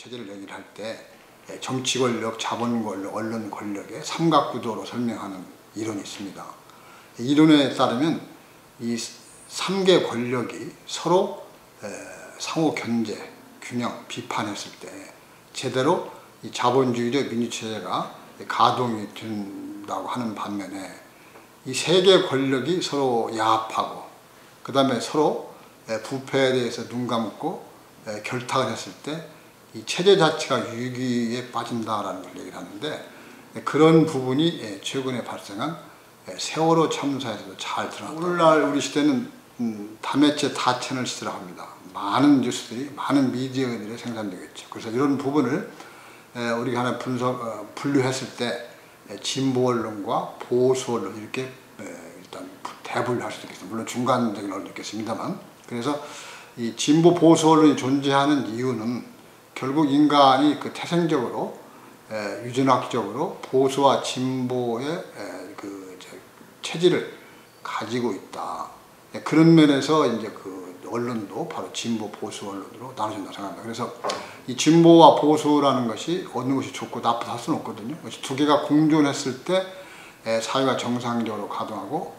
체제를 얘기를 할 때 정치 권력, 자본 권력, 언론 권력의 삼각구도로 설명하는 이론이 있습니다. 이론에 따르면 이 3개 권력이 서로 상호 견제, 균형, 비판했을 때 제대로 이 자본주의적 민주체제가 가동이 된다고 하는 반면에 이 3개 권력이 서로 야합하고 그 다음에 서로 부패에 대해서 눈 감고 결탁을 했을 때 이 체제 자체가 위기에 빠진다라는 걸 얘기를 하는데 그런 부분이 최근에 발생한 세월호 참사에서도 잘 드러났다. 오늘날 우리 시대는 다매체 다채널 시대라고 합니다. 많은 뉴스들이 많은 미디어들이 생산되겠죠. 그래서 이런 부분을 우리가 하나 분류했을 때 진보 언론과 보수 언론 이렇게 일단 대분류할 수도 있겠습니다. 물론 중간적인 언론도 있겠습니다만. 그래서 이 진보 보수 언론이 존재하는 이유는 결국 인간이 그 태생적으로 유전학적으로 보수와 진보의 그 체질을 가지고 있다. 그런 면에서 이제 그 언론도 바로 진보 보수 언론으로 나눠진다고 생각합니다. 그래서 이 진보와 보수라는 것이 어느 것이 좋고 나쁘다 할 수는 없거든요. 두 개가 공존했을 때 사회가 정상적으로 가동하고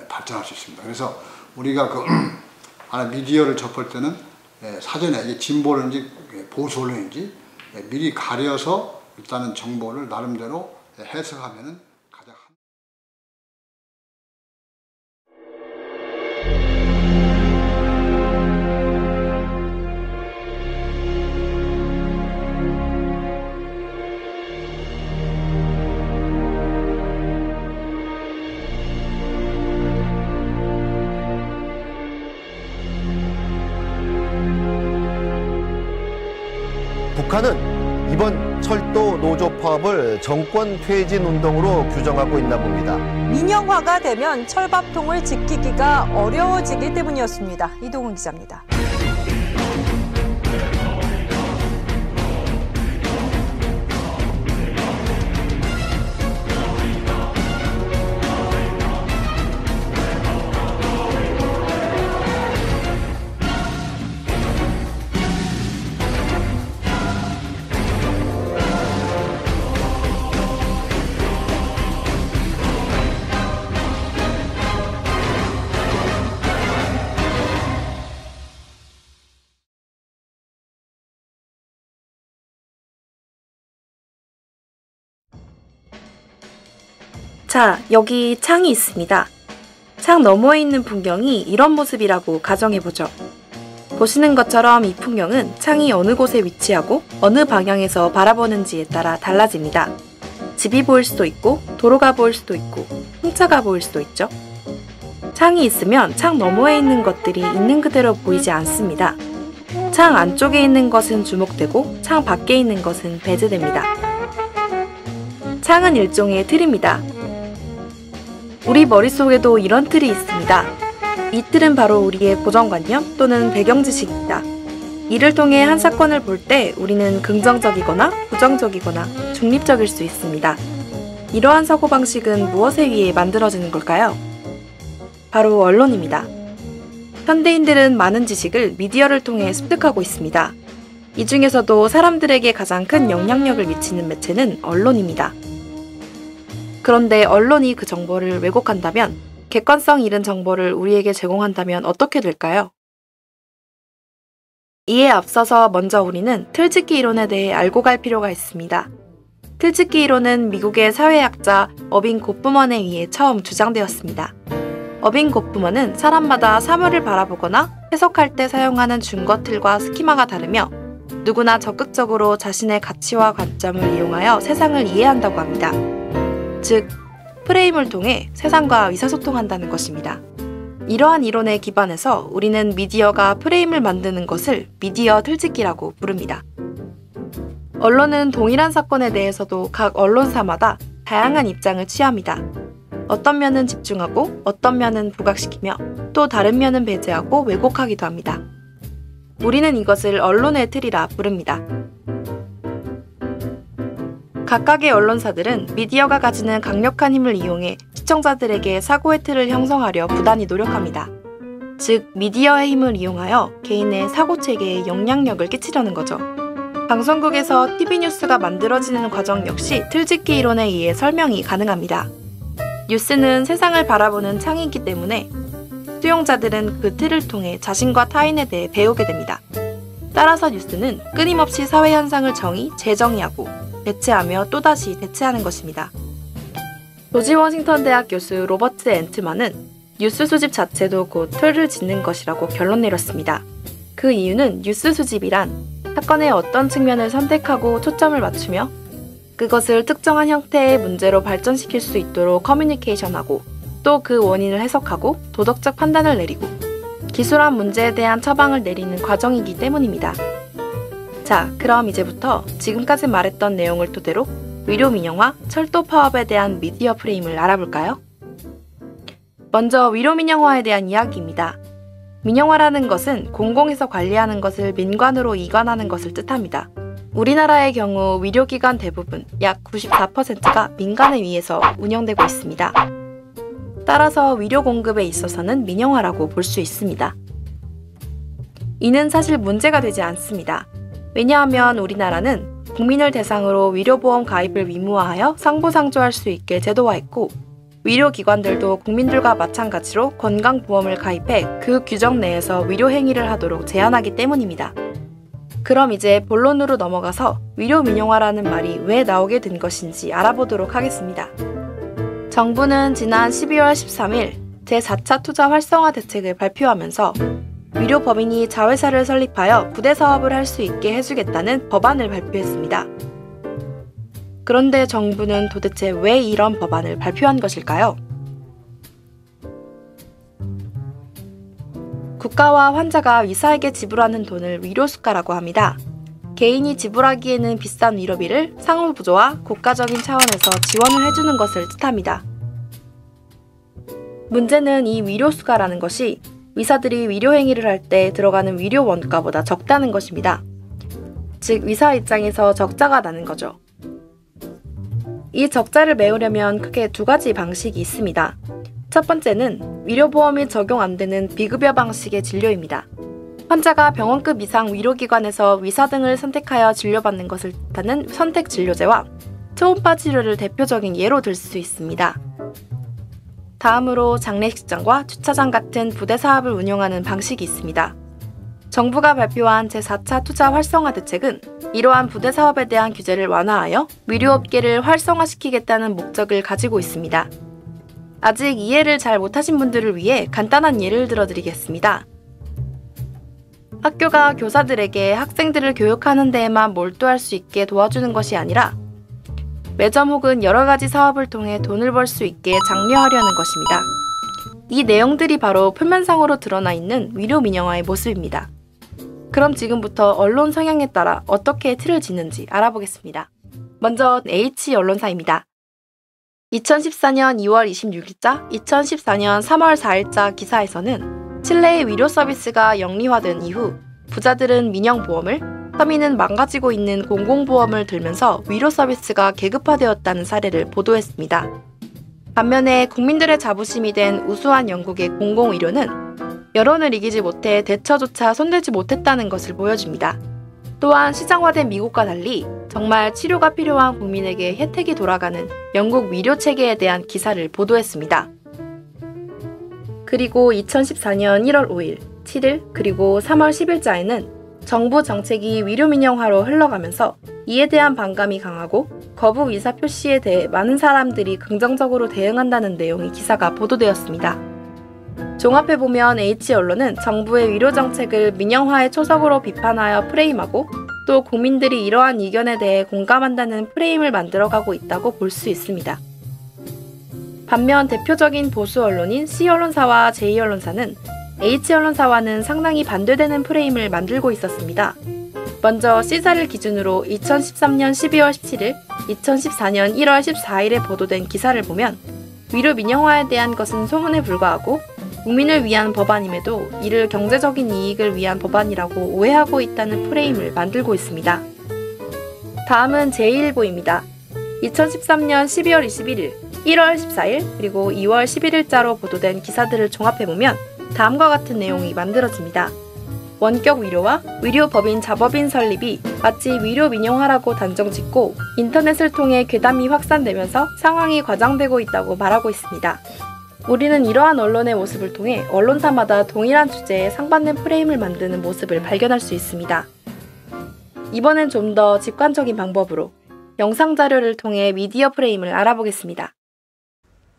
발전할 수 있습니다. 그래서 우리가 그 하나 미디어를 접할 때는 사전에 이게 진보 언론인지 보수 언론인지 미리 가려서 일단은 정보를 나름대로 해석하면은 가장 북한은 이번 철도 노조 파업을 정권 퇴진 운동으로 규정하고 있나 봅니다. 민영화가 되면 철밥통을 지키기가 어려워지기 때문이었습니다. 이동훈 기자입니다. 자, 여기 창이 있습니다. 창 너머에 있는 풍경이 이런 모습이라고 가정해보죠. 보시는 것처럼 이 풍경은 창이 어느 곳에 위치하고 어느 방향에서 바라보는지에 따라 달라집니다. 집이 보일 수도 있고 도로가 보일 수도 있고 홍차가 보일 수도 있죠. 창이 있으면 창 너머에 있는 것들이 있는 그대로 보이지 않습니다. 창 안쪽에 있는 것은 주목되고 창 밖에 있는 것은 배제됩니다. 창은 일종의 틀입니다. 우리 머릿속에도 이런 틀이 있습니다. 이 틀은 바로 우리의 고정관념 또는 배경지식입니다. 이를 통해 한 사건을 볼 때 우리는 긍정적이거나 부정적이거나 중립적일 수 있습니다. 이러한 사고방식은 무엇에 의해 만들어지는 걸까요? 바로 언론입니다. 현대인들은 많은 지식을 미디어를 통해 습득하고 있습니다. 이 중에서도 사람들에게 가장 큰 영향력을 미치는 매체는 언론입니다. 그런데 언론이 그 정보를 왜곡한다면, 객관성 잃은 정보를 우리에게 제공한다면 어떻게 될까요? 이에 앞서서 먼저 우리는 틀짓기 이론에 대해 알고 갈 필요가 있습니다. 틀짓기 이론은 미국의 사회학자 어빙 고프먼에 의해 처음 주장되었습니다. 어빙 고프먼은 사람마다 사물을 바라보거나 해석할 때 사용하는 준거틀과 스키마가 다르며 누구나 적극적으로 자신의 가치와 관점을 이용하여 세상을 이해한다고 합니다. 즉, 프레임을 통해 세상과 의사소통한다는 것입니다. 이러한 이론에 기반해서 우리는 미디어가 프레임을 만드는 것을 미디어 틀짓기라고 부릅니다. 언론은 동일한 사건에 대해서도 각 언론사마다 다양한 입장을 취합니다. 어떤 면은 집중하고 어떤 면은 부각시키며 또 다른 면은 배제하고 왜곡하기도 합니다. 우리는 이것을 언론의 틀이라 부릅니다. 각각의 언론사들은 미디어가 가지는 강력한 힘을 이용해 시청자들에게 사고의 틀을 형성하려 부단히 노력합니다. 즉, 미디어의 힘을 이용하여 개인의 사고체계에 영향력을 끼치려는 거죠. 방송국에서 TV 뉴스가 만들어지는 과정 역시 틀짓기 이론에 의해 설명이 가능합니다. 뉴스는 세상을 바라보는 창이기 때문에 수용자들은 그 틀을 통해 자신과 타인에 대해 배우게 됩니다. 따라서 뉴스는 끊임없이 사회 현상을 정의, 재정의하고 대체하며 또다시 대체하는 것입니다. 조지 워싱턴 대학 교수 로버트 앤트만은 뉴스 수집 자체도 곧 틀을 짓는 것이라고 결론 내렸습니다. 그 이유는 뉴스 수집이란 사건의 어떤 측면을 선택하고 초점을 맞추며 그것을 특정한 형태의 문제로 발전시킬 수 있도록 커뮤니케이션하고 또 그 원인을 해석하고 도덕적 판단을 내리고 기술한 문제에 대한 처방을 내리는 과정이기 때문입니다. 자, 그럼 이제부터 지금까지 말했던 내용을 토대로 위료 민영화, 철도 파업에 대한 미디어 프레임을 알아볼까요? 먼저 위료 민영화에 대한 이야기입니다. 민영화라는 것은 공공에서 관리하는 것을 민관으로 이관하는 것을 뜻합니다. 우리나라의 경우 의료기관 대부분 약 94%가 민간에 의해서 운영되고 있습니다. 따라서 의료 공급에 있어서는 민영화라고 볼 수 있습니다. 이는 사실 문제가 되지 않습니다. 왜냐하면 우리나라는 국민을 대상으로 의료보험 가입을 의무화하여 상부상조할 수 있게 제도화했고 의료기관들도 국민들과 마찬가지로 건강보험을 가입해 그 규정 내에서 의료행위를 하도록 제한하기 때문입니다. 그럼 이제 본론으로 넘어가서 의료 민영화라는 말이 왜 나오게 된 것인지 알아보도록 하겠습니다. 정부는 지난 12월 13일 제4차 투자 활성화 대책을 발표하면서 의료법인이 자회사를 설립하여 부대 사업을 할 수 있게 해주겠다는 법안을 발표했습니다. 그런데 정부는 도대체 왜 이런 법안을 발표한 것일까요? 국가와 환자가 의사에게 지불하는 돈을 위로수가라고 합니다. 개인이 지불하기에는 비싼 의료비를 상호부조와 국가적인 차원에서 지원을 해주는 것을 뜻합니다. 문제는 이 위로수가라는 것이 의사들이 의료행위를 할 때 들어가는 의료 원가보다 적다는 것입니다. 즉, 의사 입장에서 적자가 나는 거죠. 이 적자를 메우려면 크게 두 가지 방식이 있습니다. 첫 번째는 의료보험이 적용 안 되는 비급여 방식의 진료입니다. 환자가 병원급 이상 의료기관에서 의사 등을 선택하여 진료받는 것을 뜻하는 선택진료제와 초음파 치료를 대표적인 예로 들 수 있습니다. 다음으로 장례식장과 주차장 같은 부대 사업을 운영하는 방식이 있습니다. 정부가 발표한 제4차 투자 활성화 대책은 이러한 부대 사업에 대한 규제를 완화하여 의료업계를 활성화시키겠다는 목적을 가지고 있습니다. 아직 이해를 잘 못하신 분들을 위해 간단한 예를 들어드리겠습니다. 학교가 교사들에게 학생들을 교육하는 데에만 몰두할 수 있게 도와주는 것이 아니라 매점 혹은 여러 가지 사업을 통해 돈을 벌 수 있게 장려하려는 것입니다. 이 내용들이 바로 표면상으로 드러나 있는 의료 민영화의 모습입니다. 그럼 지금부터 언론 성향에 따라 어떻게 틀을 짓는지 알아보겠습니다. 먼저 H 언론사입니다. 2014년 2월 26일자, 2014년 3월 4일자 기사에서는 칠레의 의료 서비스가 영리화된 이후 부자들은 민영보험을, 서민은 망가지고 있는 공공보험을 들면서 의료 서비스가 계급화되었다는 사례를 보도했습니다. 반면에 국민들의 자부심이 된 우수한 영국의 공공의료는 여론을 이기지 못해 대처조차 손대지 못했다는 것을 보여줍니다. 또한 시장화된 미국과 달리 정말 치료가 필요한 국민에게 혜택이 돌아가는 영국 의료체계에 대한 기사를 보도했습니다. 그리고 2014년 1월 5일, 7일, 그리고 3월 10일자에는 정부 정책이 의료 민영화로 흘러가면서 이에 대한 반감이 강하고 거부 의사 표시에 대해 많은 사람들이 긍정적으로 대응한다는 내용의 기사가 보도되었습니다. 종합해보면 H언론은 정부의 의료 정책을 민영화의 초석으로 비판하여 프레임하고 또 국민들이 이러한 의견에 대해 공감한다는 프레임을 만들어가고 있다고 볼 수 있습니다. 반면 대표적인 보수 언론인 C언론사와 J언론사는 H언론사와는 상당히 반대되는 프레임을 만들고 있었습니다. 먼저 C사를 기준으로 2013년 12월 17일, 2014년 1월 14일에 보도된 기사를 보면 의료 민영화에 대한 것은 소문에 불과하고 국민을 위한 법안임에도 이를 경제적인 이익을 위한 법안이라고 오해하고 있다는 프레임을 만들고 있습니다. 다음은 제1일보입니다. 2013년 12월 21일, 1월 14일, 그리고 2월 11일자로 보도된 기사들을 종합해보면 다음과 같은 내용이 만들어집니다. 원격 위료와 위료법인 자법인 설립이 마치 위료 민영화라고 단정짓고 인터넷을 통해 괴담이 확산되면서 상황이 과장되고 있다고 말하고 있습니다. 우리는 이러한 언론의 모습을 통해 언론사마다 동일한 주제에 상반된 프레임을 만드는 모습을 발견할 수 있습니다. 이번엔 좀 더 직관적인 방법으로 영상 자료를 통해 미디어 프레임을 알아보겠습니다.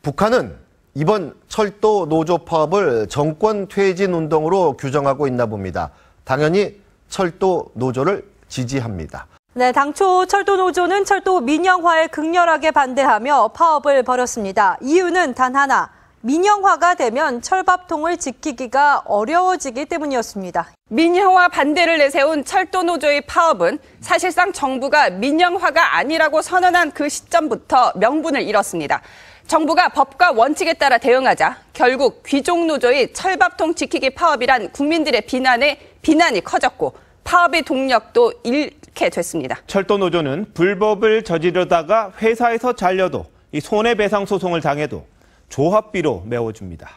북한은 이번 철도 노조 파업을 정권 퇴진 운동으로 규정하고 있나 봅니다. 당연히 철도 노조를 지지합니다. 네, 당초 철도 노조는 철도 민영화에 극렬하게 반대하며 파업을 벌였습니다. 이유는 단 하나, 민영화가 되면 철밥통을 지키기가 어려워지기 때문이었습니다. 민영화 반대를 내세운 철도 노조의 파업은 사실상 정부가 민영화가 아니라고 선언한 그 시점부터 명분을 잃었습니다. 정부가 법과 원칙에 따라 대응하자 결국 귀족 노조의 철밥통 지키기 파업이란 국민들의 비난이 커졌고 파업의 동력도 잃게 됐습니다. 철도 노조는 불법을 저지르다가 회사에서 잘려도 이 손해배상 소송을 당해도 조합비로 메워줍니다.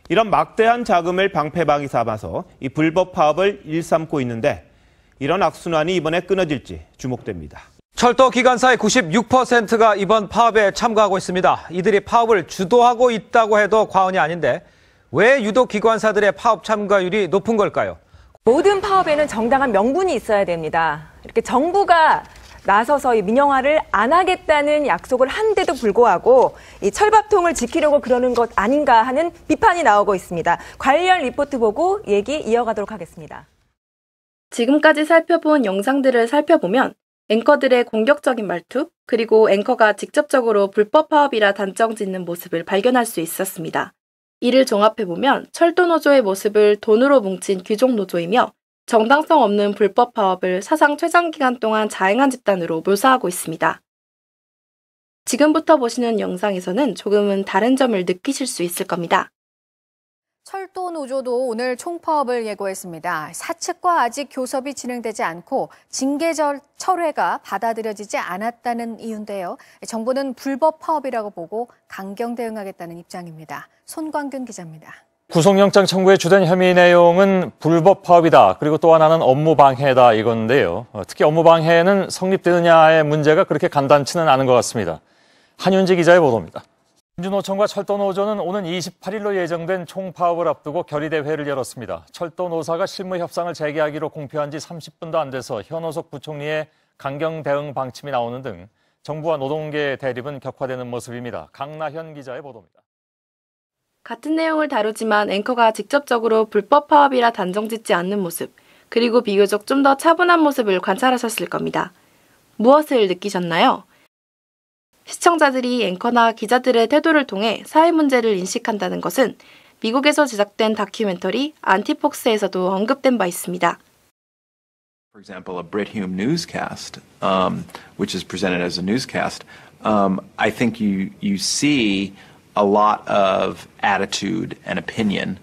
이런 막대한 자금을 방패막이 삼아서 이 불법 파업을 일삼고 있는데 이런 악순환이 이번에 끊어질지 주목됩니다. 철도 기관사의 96%가 이번 파업에 참가하고 있습니다. 이들이 파업을 주도하고 있다고 해도 과언이 아닌데 왜 유독 기관사들의 파업 참가율이 높은 걸까요? 모든 파업에는 정당한 명분이 있어야 됩니다. 이렇게 정부가 나서서 이 민영화를 안 하겠다는 약속을 한데도 불구하고 이 철밥통을 지키려고 그러는 것 아닌가 하는 비판이 나오고 있습니다. 관련 리포트 보고 얘기 이어가도록 하겠습니다. 지금까지 살펴본 영상들을 살펴보면 앵커들의 공격적인 말투, 그리고 앵커가 직접적으로 불법 파업이라 단정짓는 모습을 발견할 수 있었습니다. 이를 종합해보면 철도 노조의 모습을 돈으로 뭉친 귀족 노조이며 정당성 없는 불법 파업을 사상 최장기간 동안 자행한 집단으로 묘사하고 있습니다. 지금부터 보시는 영상에서는 조금은 다른 점을 느끼실 수 있을 겁니다. 철도 노조도 오늘 총파업을 예고했습니다. 사측과 아직 교섭이 진행되지 않고 징계 철회가 받아들여지지 않았다는 이유인데요. 정부는 불법 파업이라고 보고 강경 대응하겠다는 입장입니다. 손광균 기자입니다. 구속영장 청구의 주된 혐의 내용은 불법 파업이다. 그리고 또 하나는 업무방해다 이건데요. 특히 업무방해는 성립되느냐의 문제가 그렇게 간단치는 않은 것 같습니다. 한윤지 기자의 보도입니다. 민주노총과 철도노조는 오는 28일로 예정된 총파업을 앞두고 결의대회를 열었습니다. 철도노사가 실무협상을 재개하기로 공표한 지 30분도 안 돼서 현오석 부총리의 강경 대응 방침이 나오는 등 정부와 노동계의 대립은 격화되는 모습입니다. 강나현 기자의 보도입니다. 같은 내용을 다루지만 앵커가 직접적으로 불법 파업이라 단정짓지 않는 모습, 그리고 비교적 좀 더 차분한 모습을 관찰하셨을 겁니다. 무엇을 느끼셨나요? 시청자들이 앵커나 기자들의 태도를 통해 사회 문제를 인식한다는 것은 미국에서 제작된 다큐멘터리 안티폭스에서도 언급된 바 있습니다. For example, a Brit Hume newscast, which is presented as a newscast, I think you see a lot of attitude and opinion,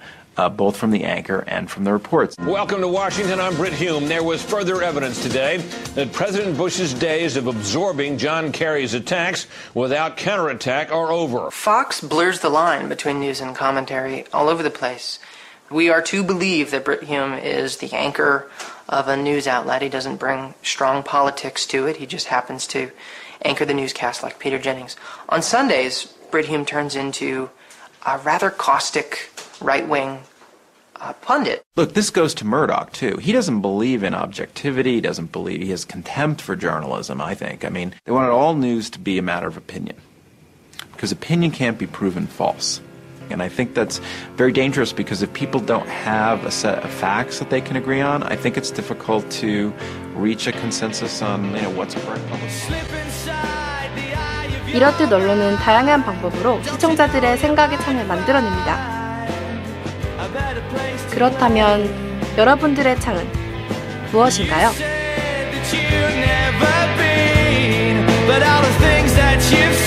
both from the anchor and from the reports. Welcome to Washington. I'm Brit Hume. There was further evidence today that President Bush's days of absorbing John Kerry's attacks without counterattack are over. Fox blurs the line between news and commentary all over the place. We are to believe that Brit Hume is the anchor of a news outlet. He doesn't bring strong politics to it. He just happens to anchor the newscast like Peter Jennings. On Sundays, Brit Hume turns into a rather caustic right-wing pundit. Look, this goes to Murdoch, too. He doesn't believe in objectivity. He has contempt for journalism, I think. I mean, they wanted all news to be a matter of opinion, because opinion can't be proven false. And I think that's very dangerous, because if people don't have a set of facts that they can agree on, I think it's difficult to reach a consensus on, what's correct publicly. 이렇듯 언론은 다양한 방법으로 시청자들의 생각의 창을 만들어냅니다. 그렇다면 여러분들의 창은 무엇인가요? But all the things that you've